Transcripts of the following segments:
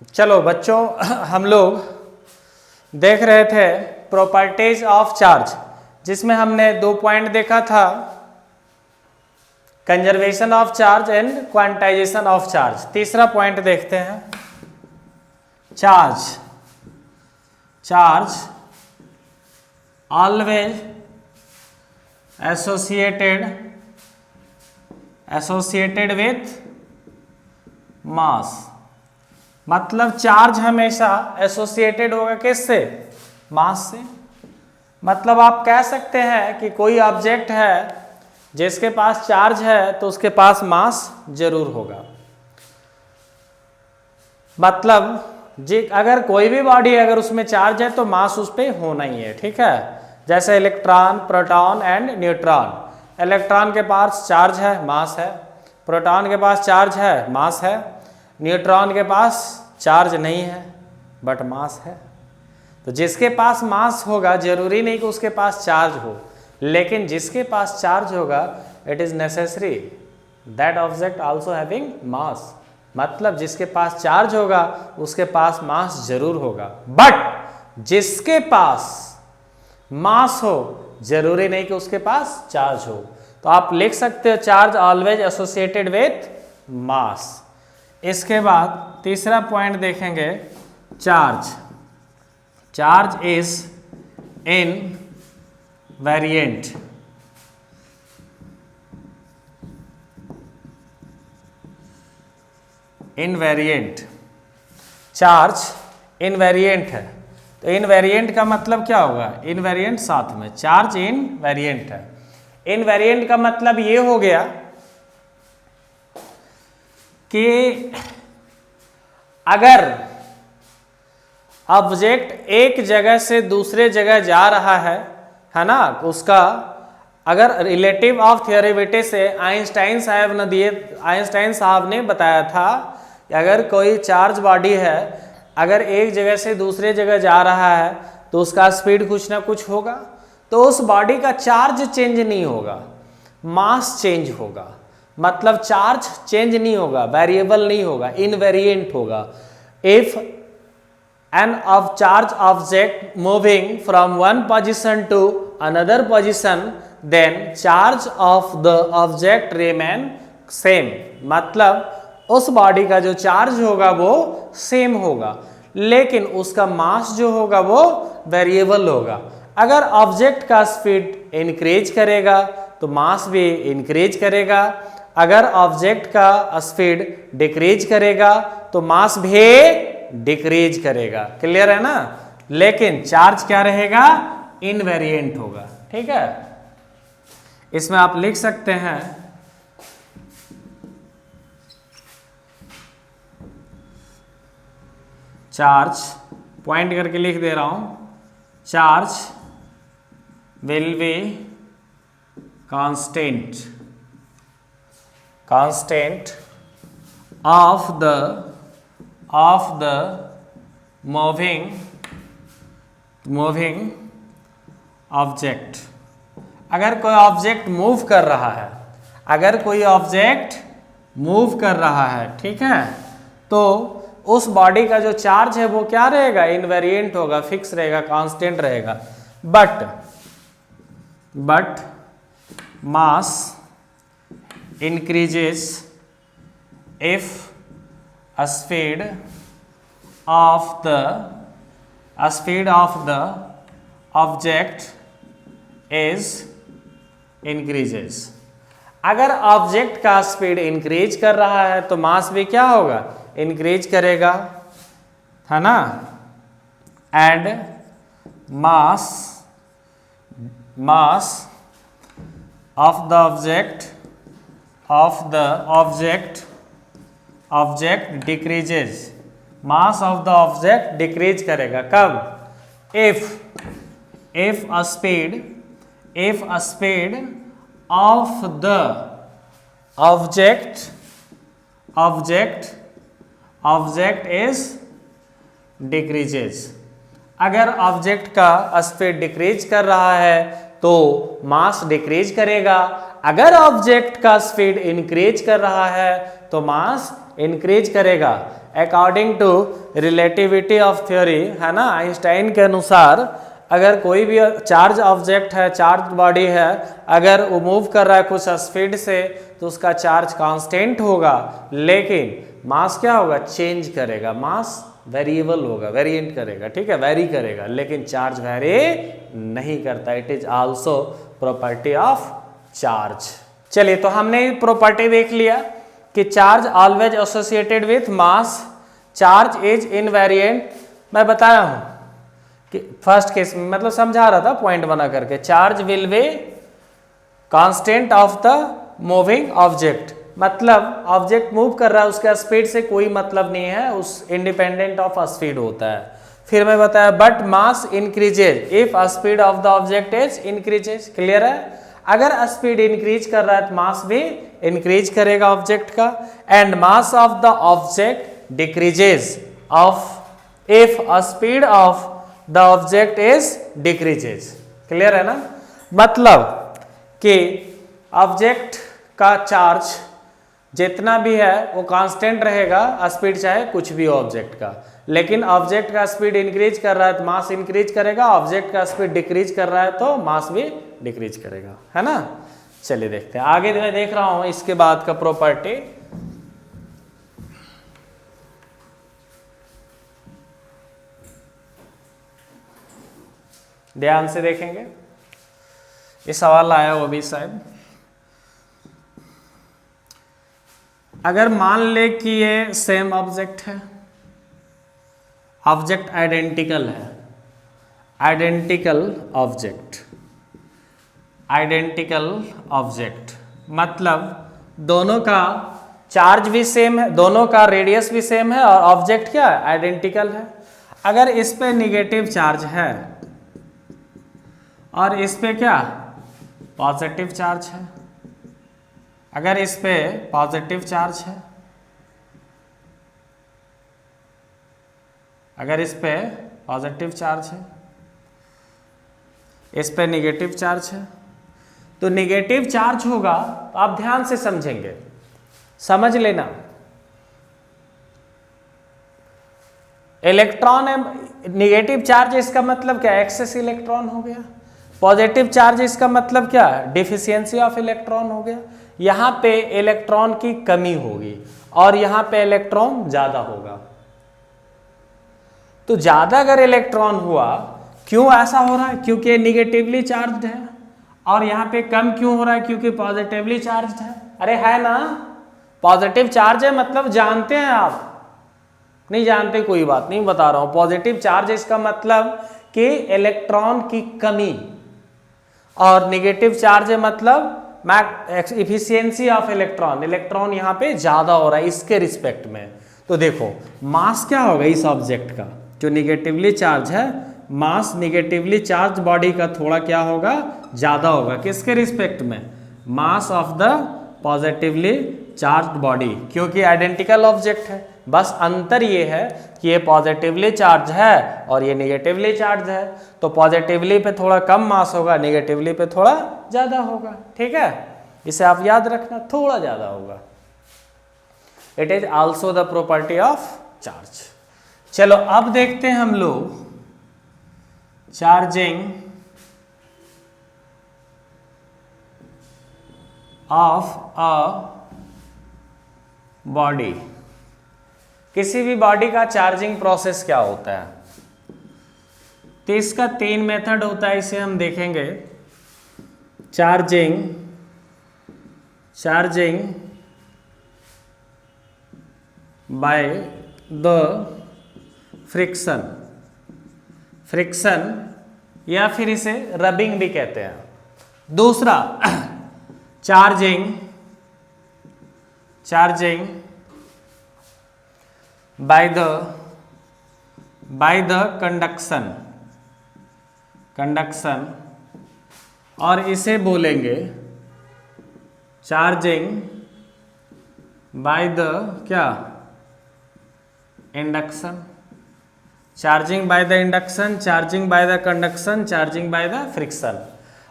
चलो बच्चों, हम लोग देख रहे थे प्रॉपर्टीज ऑफ चार्ज, जिसमें हमने 2 पॉइंट देखा था, conservation of charge and quantization of charge. तीसरा पॉइंट देखते हैं, charge always associated with mass. मतलब चार्ज हमेशा एसोसिएटेड होगा किससे? मास से। मतलब आप कह सकते हैं कि कोई ऑब्जेक्ट है जिसके पास चार्ज है तो उसके पास मास जरूर होगा। मतलब अगर कोई भी बॉडी अगर उसमें चार्ज है तो मास उस पर होना ही है, ठीक है। जैसे electron, proton and neutron. Electron के पास चार्ज है, मास है। प्रोटॉन के पास चार्ज है, मास है। न्यूट्रॉन के पास चार्ज नहीं है बट मास है। तो जिसके पास मास होगा जरूरी नहीं कि उसके पास चार्ज हो, लेकिन जिसके पास चार्ज होगा it is necessary that object also having mass. मतलब जिसके पास चार्ज होगा उसके पास मास जरूर होगा, बट जिसके पास मास हो जरूरी नहीं कि उसके पास चार्ज हो। तो आप लिख सकते हो charge always associated with mass. इसके बाद तीसरा पॉइंट देखेंगे, charge is invariant. Charge invariant है। तो इनवेरिएंट का मतलब क्या होगा? इनवेरिएंट साथ में चार्ज इनवेरिएंट है। इनवेरिएंट का मतलब ये हो गया कि अगर ऑब्जेक्ट एक जगह से दूसरे जगह जा रहा है ना, उसका अगर रिलेटिव ऑफ थियोरिविटी से आइंस्टाइन साहब ने बताया था कि अगर कोई चार्ज बॉडी है, अगर एक जगह से दूसरे जगह जा रहा है तो उसका स्पीड कुछ ना कुछ होगा। तो उस बॉडी का चार्ज चेंज नहीं होगा, मास चेंज होगा। मतलब चार्ज चेंज नहीं होगा, वेरिएबल नहीं होगा, इनवेरिएंट होगा। If an of charge object moving from one position to another position, then charge of the object remain same. मतलब उस बॉडी का जो चार्ज होगा वो सेम होगा, लेकिन उसका मास जो होगा वो वेरिएबल होगा। अगर ऑब्जेक्ट का स्पीड इंक्रीज करेगा तो मास भी इंक्रीज करेगा, अगर ऑब्जेक्ट का स्पीड डिक्रीज करेगा तो मास भी डिक्रीज करेगा। क्लियर है ना? लेकिन चार्ज क्या रहेगा? इनवेरिएंट होगा, ठीक है। इसमें आप लिख सकते हैं चार्ज, पॉइंट करके लिख दे रहा हूं, charge will be constant of the moving object. अगर कोई ऑब्जेक्ट मूव कर रहा है, ठीक है, तो उस बॉडी का जो चार्ज है वो क्या रहेगा? इनवेरिएंट होगा, फिक्स रहेगा, कांस्टेंट रहेगा। But mass increases if speed of the object is increases। अगर ऑब्जेक्ट का स्पीड इंक्रीज कर रहा है तो मास भी क्या होगा? इंक्रीज करेगा, है ना। And mass of the object decreases. Mass of the object decrease करेगा कब? If a speed of the object is decreases. अगर ऑब्जेक्ट का स्पीड डिक्रीज कर रहा है तो मास डिक्रीज करेगा, अगर ऑब्जेक्ट का स्पीड इंक्रीज कर रहा है तो मास इंक्रीज करेगा। According to relativity of theory, है ना, आइंस्टाइन के अनुसार अगर कोई भी चार्ज ऑब्जेक्ट है, चार्ज बॉडी है, अगर वो मूव कर रहा है कुछ स्पीड से तो उसका चार्ज कांस्टेंट होगा, लेकिन मास क्या होगा, चेंज करेगा, मास वेरिएबल होगा, वेरिएंट करेगा, ठीक है, वेरी करेगा, लेकिन चार्ज वेरी नहीं करता। It is also property of charge. चलिए, तो हमने प्रॉपर्टी देख लिया कि charge always associated with mass, charge is invariant. मैं बताया हूं कि फर्स्ट केस में मतलब समझा रहा था पॉइंट बना करके, charge will be constant of the moving object, मतलब ऑब्जेक्ट मूव कर रहा है उसके स्पीड से कोई मतलब नहीं है, उस इंडिपेंडेंट ऑफ स्पीड होता है। फिर मैं बताया but mass increases if speed of the object is increases. Clear है, अगर स्पीड इंक्रीज कर रहा है तो मास भी इंक्रीज करेगा ऑब्जेक्ट का, and mass of the object decreases of if speed of the object is decreases. Clear है ना, मतलब कि ऑब्जेक्ट का चार्ज जितना भी है वो कांस्टेंट रहेगा, स्पीड चाहे कुछ भी हो ऑब्जेक्ट का, लेकिन ऑब्जेक्ट का स्पीड इंक्रीज कर रहा है तो मास इंक्रीज करेगा, ऑब्जेक्ट का स्पीड डिक्रीज कर रहा है तो मास भी डिक्रीज करेगा, है ना। चलिए देखते हैं आगे, मैं देख रहा हूं इसके बाद का प्रॉपर्टी। ध्यान से देखेंगे, ये सवाल आया वो भी शायद। अगर मान ले कि ये सेम ऑब्जेक्ट है, ऑब्जेक्ट आइडेंटिकल है, आइडेंटिकल ऑब्जेक्ट, आइडेंटिकल ऑब्जेक्ट मतलब दोनों का चार्ज भी सेम है, दोनों का रेडियस भी सेम है और ऑब्जेक्ट क्या है, आइडेंटिकल है। अगर इस पे निगेटिव चार्ज है और इस पे क्या पॉजिटिव चार्ज है, अगर इस पे पॉजिटिव चार्ज है, अगर इस पे पॉजिटिव चार्ज है, इस पे निगेटिव चार्ज है, तो निगेटिव चार्ज होगा तो आप ध्यान से समझेंगे, समझ लेना। इलेक्ट्रॉन है, निगेटिव चार्ज इसका मतलब क्या, एक्सेस इलेक्ट्रॉन हो गया। पॉजिटिव चार्ज इसका मतलब क्या, डिफिशियंसी ऑफ इलेक्ट्रॉन हो गया। यहां पे इलेक्ट्रॉन की कमी होगी और यहां पे इलेक्ट्रॉन ज्यादा होगा। तो ज्यादा अगर इलेक्ट्रॉन हुआ, क्यों ऐसा हो रहा है, क्योंकि निगेटिवली चार्ज्ड है, और यहां पे कम क्यों हो रहा है, क्योंकि पॉजिटिवली चार्ज्ड है। अरे है ना, पॉजिटिव चार्ज है मतलब जानते हैं आप, नहीं जानते कोई बात नहीं, बता रहा हूं। पॉजिटिव चार्ज इसका मतलब कि इलेक्ट्रॉन की कमी, और निगेटिव चार्ज है मतलब इफिशियंसी ऑफ इलेक्ट्रॉन, इलेक्ट्रॉन यहां पे ज्यादा हो रहा है इसके रिस्पेक्ट में। तो देखो मास क्या होगा इस ऑब्जेक्ट का, जो निगेटिवली चार्ज है, मास निगेटिवली चार्ज बॉडी का थोड़ा क्या होगा, ज्यादा होगा, किसके रिस्पेक्ट में, mass of the positively charged body, क्योंकि आइडेंटिकल ऑब्जेक्ट है। बस अंतर ये है कि ये पॉजिटिवली चार्ज है और ये निगेटिवली चार्ज है, तो पॉजिटिवली पे थोड़ा कम मास होगा, निगेटिवली पे थोड़ा ज्यादा होगा। ठीक है, इसे आप याद रखना, थोड़ा ज्यादा होगा। It is also the property of charge. चलो अब देखते हैं हम लोग चार्जिंग ऑफ अ बॉडी। किसी भी बॉडी का चार्जिंग प्रोसेस क्या होता है, तो इसका 3 मेथड होता है, इसे हम देखेंगे। चार्जिंग बाय द फ्रिक्शन, या फिर इसे रबिंग भी कहते हैं। दूसरा चार्जिंग बाय द कंडक्शन, और इसे बोलेंगे चार्जिंग बाय द क्या, induction. Charging by the induction, charging by the conduction, charging by the friction.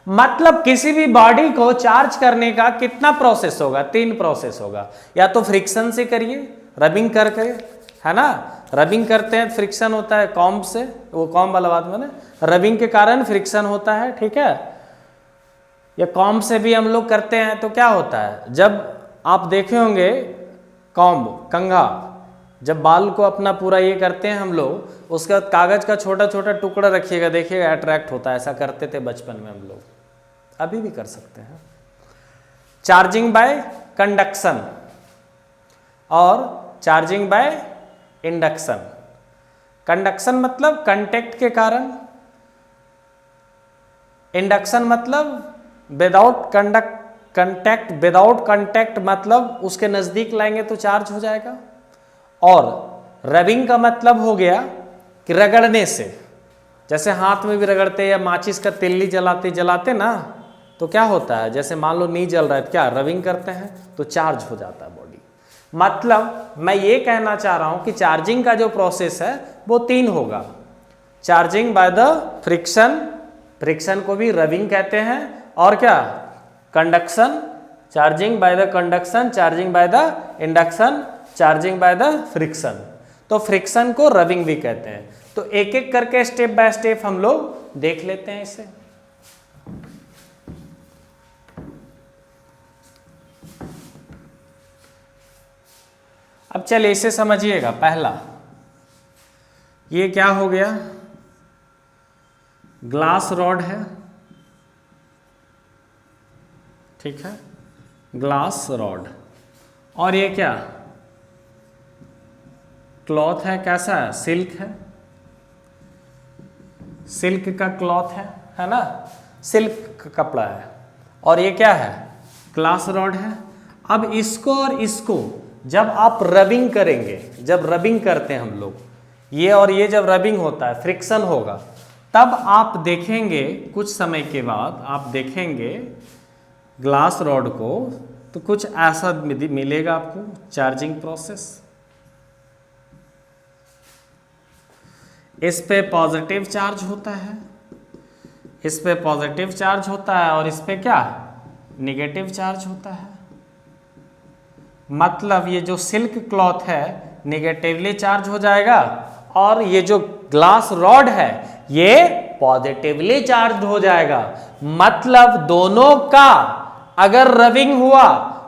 मतलब किसी भी बॉडी को चार्ज करने का कितना प्रोसेस होगा, 3 प्रोसेस होगा। या तो फ्रिक्शन से करिए, रबिंग करके, है ना। रबिंग करते हैं फ्रिक्शन होता है कॉम्ब से, वो कॉम्ब वाला बात मैंने, रबिंग के कारण फ्रिक्शन होता है, ठीक है। या कॉम्ब से भी हम लोग करते हैं तो क्या होता है, जब आप देखे होंगे कॉम्ब कंघा, जब बाल को अपना पूरा ये करते हैं हम लोग, उसके बाद कागज का छोटा छोटा टुकड़ा रखिएगा, देखिएगा अट्रैक्ट होता है। ऐसा करते थे बचपन में हम लोग, अभी भी कर सकते हैं। चार्जिंग बाय कंडक्शन और चार्जिंग बाय इंडक्शन। कंडक्शन मतलब कांटेक्ट के कारण, इंडक्शन मतलब विदाउट कंटेक्ट, विदाउट कांटेक्ट मतलब उसके नजदीक लाएंगे तो चार्ज हो जाएगा। और रबिंग का मतलब हो गया कि रगड़ने से, जैसे हाथ में भी रगड़ते या माचिस का तिल्ली जलाते ना, तो क्या होता है, जैसे मान लो नहीं जल रहा है, क्या रबिंग करते हैं तो चार्ज हो जाता है बॉडी। मतलब मैं ये कहना चाह रहा हूं कि चार्जिंग का जो प्रोसेस है वो 3 होगा। Charging by the friction, friction को भी रबिंग कहते हैं, और क्या conduction, charging by the conduction, charging by the induction, charging by the friction. तो फ्रिक्शन को रबिंग भी कहते हैं। तो एक एक करके स्टेप बाय स्टेप हम लोग देख लेते हैं इसे। अब चलिए इसे समझिएगा। पहला ये क्या हो गया, ग्लास रॉड है, ठीक है, ग्लास रॉड। और ये क्या क्लॉथ है, कैसा है, सिल्क है, सिल्क का क्लॉथ है ना, सिल्क का कपड़ा है। और ये क्या है, ग्लास रॉड है। अब इसको और इसको जब आप रबिंग करेंगे, जब रबिंग करते हैं हम लोग, ये और ये जब रबिंग होता है, फ्रिक्शन होगा, तब आप देखेंगे कुछ समय के बाद आप देखेंगे ग्लास रॉड को, तो कुछ ऐसा मिलेगा आपको, चार्जिंग प्रोसेस। इस पे पॉजिटिव चार्ज होता है, इस पे पॉजिटिव चार्ज होता है, और इस पे क्या निगेटिव चार्ज होता है। मतलब ये जो सिल्क क्लॉथ है निगेटिवली चार्ज हो जाएगा, और ये जो ग्लास रॉड है ये पॉजिटिवली चार्ज हो जाएगा। मतलब दोनों का अगर रबिंग हुआ,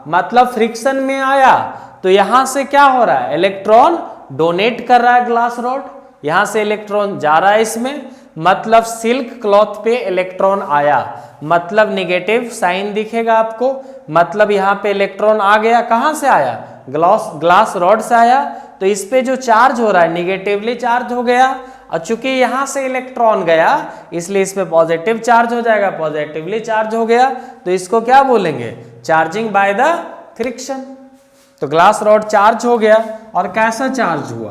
मतलब फ्रिक्शन में आया, तो यहां से क्या हो रहा है, इलेक्ट्रॉन डोनेट कर रहा है ग्लास रॉड, यहां से इलेक्ट्रॉन जा रहा है इसमें, मतलब सिल्क क्लॉथ पे इलेक्ट्रॉन आया, मतलब निगेटिव साइन दिखेगा आपको। मतलब यहां पे इलेक्ट्रॉन आ गया, कहां से आया, ग्लास रॉड से आया, तो इस पे जो चार्ज हो रहा है निगेटिवली चार्ज हो गया। और चूंकि यहां से इलेक्ट्रॉन गया इसलिए इस पे पॉजिटिव चार्ज हो जाएगा, पॉजिटिवली चार्ज हो गया, तो इसको क्या बोलेंगे, चार्जिंग बाय द फ्रिक्शन। तो ग्लास रॉड चार्ज हो गया, और कैसा चार्ज हुआ,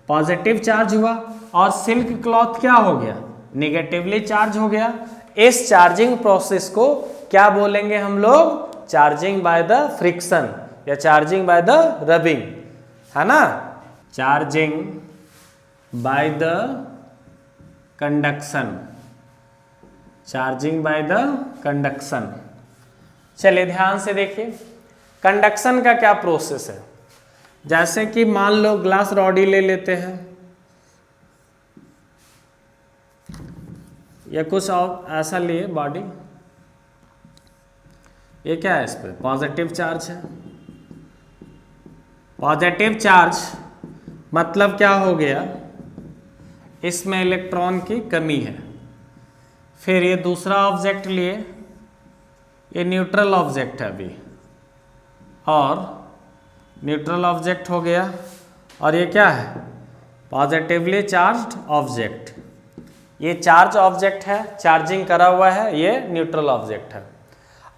पॉजिटिव चार्ज हुआ, और सिल्क क्लॉथ क्या हो गया, निगेटिवली चार्ज हो गया। इस चार्जिंग प्रोसेस को क्या बोलेंगे हम लोग, चार्जिंग बाय द फ्रिक्शन या चार्जिंग बाय द रबिंग, है ना। Charging by the conduction, charging by the conduction. चलिए ध्यान से देखिए, कंडक्शन का क्या प्रोसेस है। जैसे कि मान लो ग्लास रॉड ही ले लेते हैं, या कुछ और ऐसा लिए बॉडी, ये क्या है, इस पे पॉजिटिव चार्ज है। पॉजिटिव चार्ज मतलब क्या हो गया, इसमें इलेक्ट्रॉन की कमी है। फिर ये दूसरा ऑब्जेक्ट लिए, ये न्यूट्रल ऑब्जेक्ट है अभी, और न्यूट्रल ऑब्जेक्ट हो गया, और ये क्या है, पॉजिटिवली चार्ज्ड ऑब्जेक्ट। ये चार्ज ऑब्जेक्ट है, चार्जिंग करा हुआ है, ये न्यूट्रल ऑब्जेक्ट है।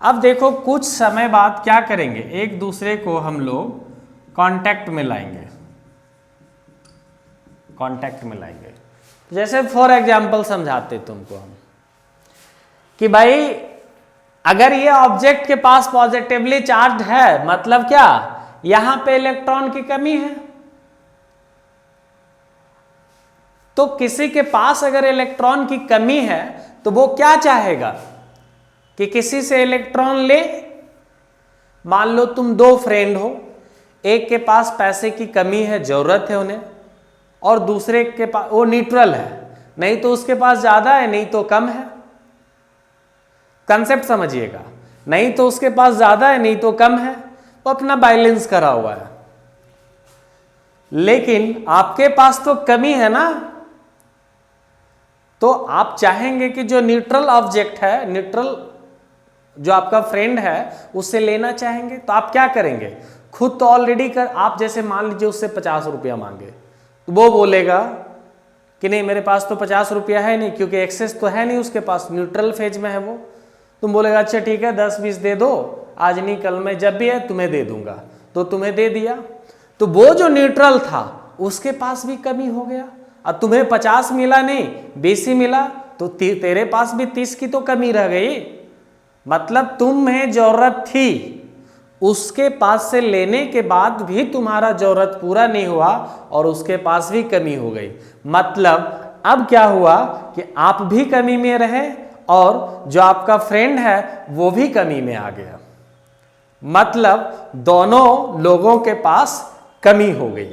अब देखो कुछ समय बाद क्या करेंगे, एक दूसरे को हम लोग कांटेक्ट में लाएंगे, कांटेक्ट में लाएंगे। जैसे फॉर एग्जांपल समझाते तुमको हम कि भाई अगर ये ऑब्जेक्ट के पास पॉजिटिवली चार्ज है, मतलब क्या, यहां पे इलेक्ट्रॉन की कमी है, तो किसी के पास अगर इलेक्ट्रॉन की कमी है तो वो क्या चाहेगा कि किसी से इलेक्ट्रॉन ले। मान लो तुम 2 फ्रेंड हो, एक के पास पैसे की कमी है, जरूरत है उन्हें, और दूसरे के पास वो न्यूट्रल है, नहीं तो उसके पास ज्यादा है नहीं तो कम है। कंसेप्ट समझिएगा, नहीं तो उसके पास ज्यादा है नहीं तो कम है, वो अपना बैलेंस करा हुआ है। लेकिन आपके पास तो कमी है ना, तो आप चाहेंगे कि जो न्यूट्रल ऑब्जेक्ट है, न्यूट्रल जो आपका फ्रेंड है उससे लेना चाहेंगे, तो आप क्या करेंगे, खुद तो ऑलरेडी कर, आप जैसे मान लीजिए उससे 50 रुपया मांगे, तो वो बोलेगा कि नहीं मेरे पास तो 50 रुपया है नहीं, क्योंकि एक्सेस तो है नहीं उसके पास, न्यूट्रल फेज में है वो। तुम बोलेगा अच्छा ठीक है 10-20 दे दो, आज नहीं कल में जब भी है तुम्हें दे दूंगा, तो तुम्हें दे दिया, तो वो जो न्यूट्रल था उसके पास भी कमी हो गया। अब तुम्हें 50 मिला नहीं 20 ही मिला, तो तेरे पास भी 30 की तो कमी रह गई। मतलब तुम्हें जरूरत थी, उसके पास से लेने के बाद भी तुम्हारा जरूरत पूरा नहीं हुआ और उसके पास भी कमी हो गई। मतलब अब क्या हुआ कि आप भी कमी में रहे और जो आपका फ्रेंड है वो भी कमी में आ गया। मतलब दोनों लोगों के पास कमी हो गई।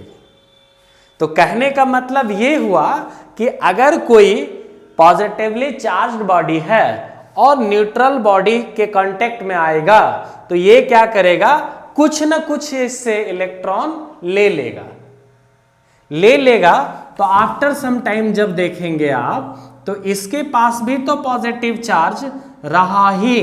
तो कहने का मतलब ये हुआ कि अगर कोई पॉजिटिवली चार्ज्ड बॉडी है और न्यूट्रल बॉडी के कांटेक्ट में आएगा, तो ये क्या करेगा, कुछ ना कुछ इससे इलेक्ट्रॉन ले लेगा। तो आफ्टर सम टाइम जब देखेंगे आप, तो इसके पास भी तो पॉजिटिव चार्ज रहा ही,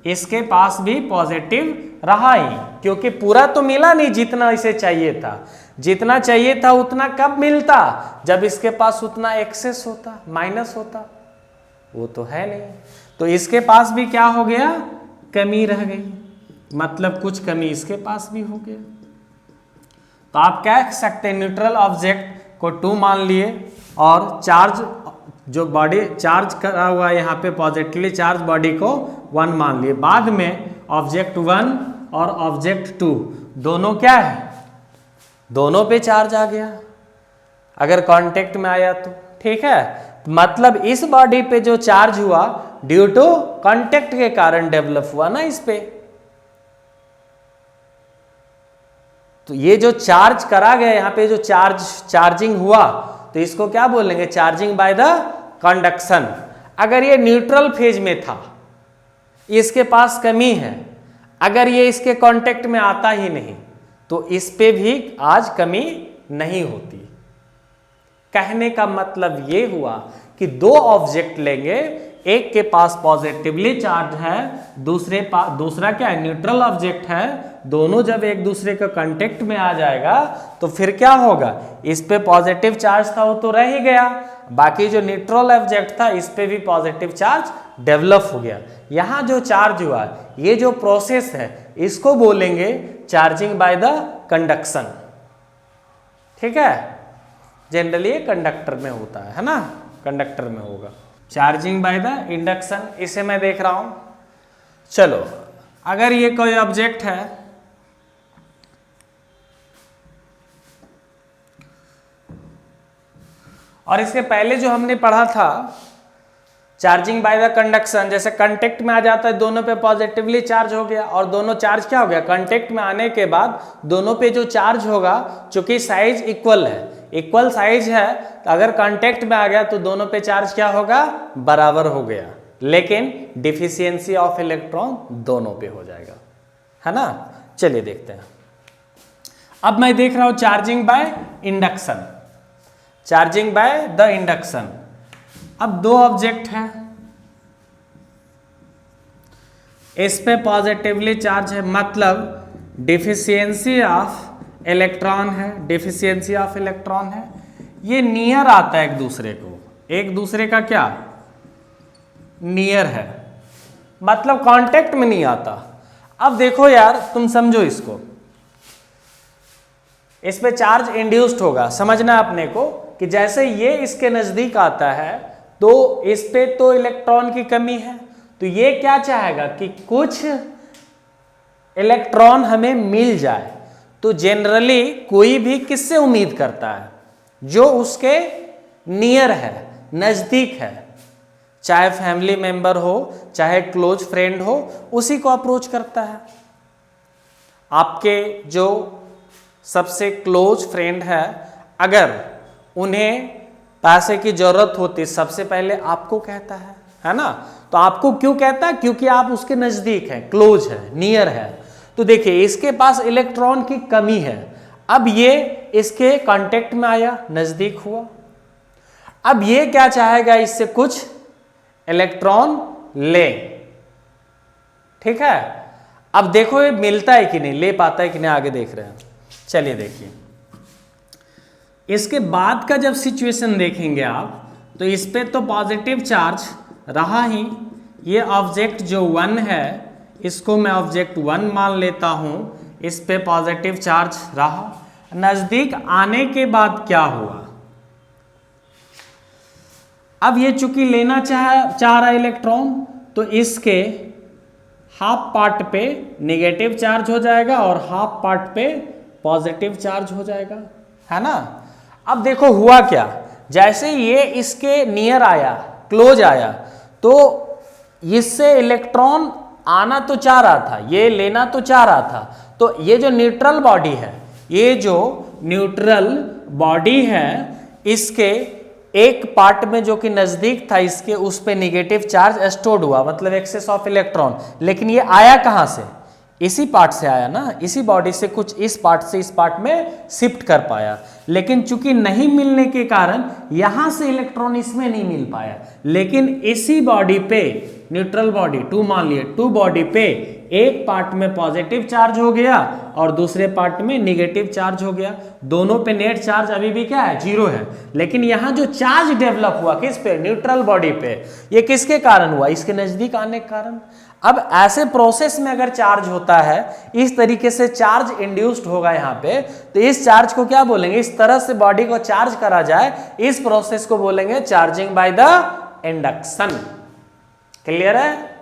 इसके पास भी पॉजिटिव रहा ही, क्योंकि पूरा तो मिला नहीं जितना इसे चाहिए था। जितना चाहिए था उतना कब मिलता, जब इसके पास उतना एक्सेस होता, माइनस होता, वो तो है नहीं। तो इसके पास भी क्या हो गया, कमी रह गई, मतलब कुछ कमी इसके पास भी हो गया। तो आप कह सकते हैं न्यूट्रल ऑब्जेक्ट को 2 मान लिए और चार्ज जो बॉडी चार्ज करा हुआ है यहाँ पे पॉजिटिवली चार्ज बॉडी को 1 मान लिए। बाद में ऑब्जेक्ट 1 और ऑब्जेक्ट 2 दोनों क्या है, दोनों पे चार्ज आ गया अगर कांटेक्ट में आया तो, ठीक है। मतलब इस बॉडी पे जो चार्ज हुआ ड्यू टू कांटेक्ट के कारण डेवलप हुआ ना इस पे। तो ये जो चार्ज करा गया यहाँ पे जो चार्जिंग हुआ, तो इसको क्या बोलेंगे, चार्जिंग बाय द कंडक्शन। अगर ये न्यूट्रल फेज में था, इसके पास कमी है, अगर ये इसके कांटेक्ट में आता ही नहीं, तो इस पे भी आज कमी नहीं होती। कहने का मतलब ये हुआ कि 2 ऑब्जेक्ट लेंगे, एक के पास पॉजिटिवली चार्ज है, दूसरा क्या है, न्यूट्रल ऑब्जेक्ट है। दोनों जब एक दूसरे के कांटेक्ट में आ जाएगा तो फिर क्या होगा, इस पे पॉजिटिव चार्ज था वो तो रह ही गया, बाकी जो न्यूट्रल ऑब्जेक्ट था इस पे भी पॉजिटिव चार्ज डेवलप हो गया। यहाँ जो चार्ज हुआ, ये जो प्रोसेस है इसको बोलेंगे चार्जिंग बाय द कंडक्शन, ठीक है। जनरली ये कंडक्टर में होता है ना, कंडक्टर में होगा। चार्जिंग बाय द इंडक्शन, इसे मैं देख रहा हूं। चलो अगर ये कोई ऑब्जेक्ट है, और इसके पहले जो हमने पढ़ा था चार्जिंग बाय द कंडक्शन, जैसे कांटेक्ट में आ जाता है दोनों पे पॉजिटिवली चार्ज हो गया, और दोनों चार्ज क्या हो गया, कांटेक्ट में आने के बाद दोनों पे जो चार्ज होगा, चूंकि साइज इक्वल है, इक्वल साइज है, तो अगर कांटेक्ट में आ गया तो दोनों पे चार्ज क्या होगा, बराबर हो गया, लेकिन डिफिशियंसी ऑफ इलेक्ट्रॉन दोनों पे हो जाएगा, है ना। चलिए देखते हैं। अब मैं देख रहा हूं charging by induction, charging by the induction. अब 2 ऑब्जेक्ट हैं, इस पे पॉजिटिवली चार्ज है, मतलब डिफिशियंसी ऑफ इलेक्ट्रॉन है, डिफिशियंसी ऑफ इलेक्ट्रॉन है। ये नियर आता है एक दूसरे को, एक दूसरे का क्या नियर है, मतलब कांटेक्ट में नहीं आता। अब देखो यार, तुम समझो इसको, इस पे चार्ज इंड्यूस्ड होगा, समझना अपने को कि जैसे ये इसके नजदीक आता है तो इस पे तो इलेक्ट्रॉन की कमी है, तो ये क्या चाहेगा कि कुछ इलेक्ट्रॉन हमें मिल जाए। तो जनरली कोई भी किससे उम्मीद करता है, जो उसके नियर है, नजदीक है, चाहे फैमिली मेंबर हो चाहे क्लोज फ्रेंड हो, उसी को अप्रोच करता है। आपके जो सबसे क्लोज फ्रेंड है, अगर उन्हें पैसे की जरूरत होती सबसे पहले आपको कहता है ना। तो आपको क्यों कहता है? क्योंकि आप उसके नजदीक हैं, क्लोज है, नियर है। तो देखिए इसके पास इलेक्ट्रॉन की कमी है, अब ये इसके कांटेक्ट में आया, नजदीक हुआ। अब ये क्या चाहेगा? इससे कुछ इलेक्ट्रॉन ले, ठीक है। अब देखो ये मिलता है कि नहीं, ले पाता है कि नहीं, आगे देख रहे हैं। चलिए देखिए इसके बाद का जब सिचुएशन देखेंगे आप, तो इस पे तो पॉजिटिव चार्ज रहा ही। ये ऑब्जेक्ट जो 1 है इसको मैं ऑब्जेक्ट 1 मान लेता हूं, इस पे पॉजिटिव चार्ज रहा। नजदीक आने के बाद क्या हुआ? अब ये चूंकि लेना चाह रहा इलेक्ट्रॉन, तो इसके हाफ पार्ट पे नेगेटिव चार्ज हो जाएगा और हाफ पार्ट पे पॉजिटिव चार्ज हो जाएगा, है ना। अब देखो हुआ क्या, जैसे ये इसके नियर आया, क्लोज आया, तो इससे इलेक्ट्रॉन आना तो चाह रहा था, ये लेना तो चाह रहा था। तो ये जो न्यूट्रल बॉडी है, ये जो न्यूट्रल बॉडी है, इसके एक पार्ट में जो कि नजदीक था इसके, उस पे नेगेटिव चार्ज स्टोर्ड हुआ, मतलब एक्सेस ऑफ इलेक्ट्रॉन। लेकिन ये आया कहां से? इसी पार्ट से आया ना, इसी बॉडी से कुछ इस पार्ट से इस पार्ट में शिफ्ट कर पाया। लेकिन चूंकि नहीं मिलने के कारण यहां से इलेक्ट्रॉन इसमें नहीं मिल पाया, लेकिन इसी बॉडी पे, न्यूट्रल बॉडी 2 मान लिए, 2 बॉडी पे एक पार्ट में पॉजिटिव चार्ज हो गया और दूसरे पार्ट में नेगेटिव चार्ज हो गया। दोनों पे नेट चार्ज अभी भी क्या है? 0 है। लेकिन यहां जो चार्ज डेवलप हुआ किस पे? न्यूट्रल बॉडी पे। ये किसके कारण हुआ? इसके नजदीक आने के कारण। अब ऐसे प्रोसेस में अगर चार्ज होता है, इस तरीके से चार्ज इंड्यूस्ड होगा यहाँ पे, तो इस चार्ज को क्या बोलेंगे? इस तरह से बॉडी को चार्ज करा जाए, इस प्रोसेस को बोलेंगे charging by the induction. Clear है?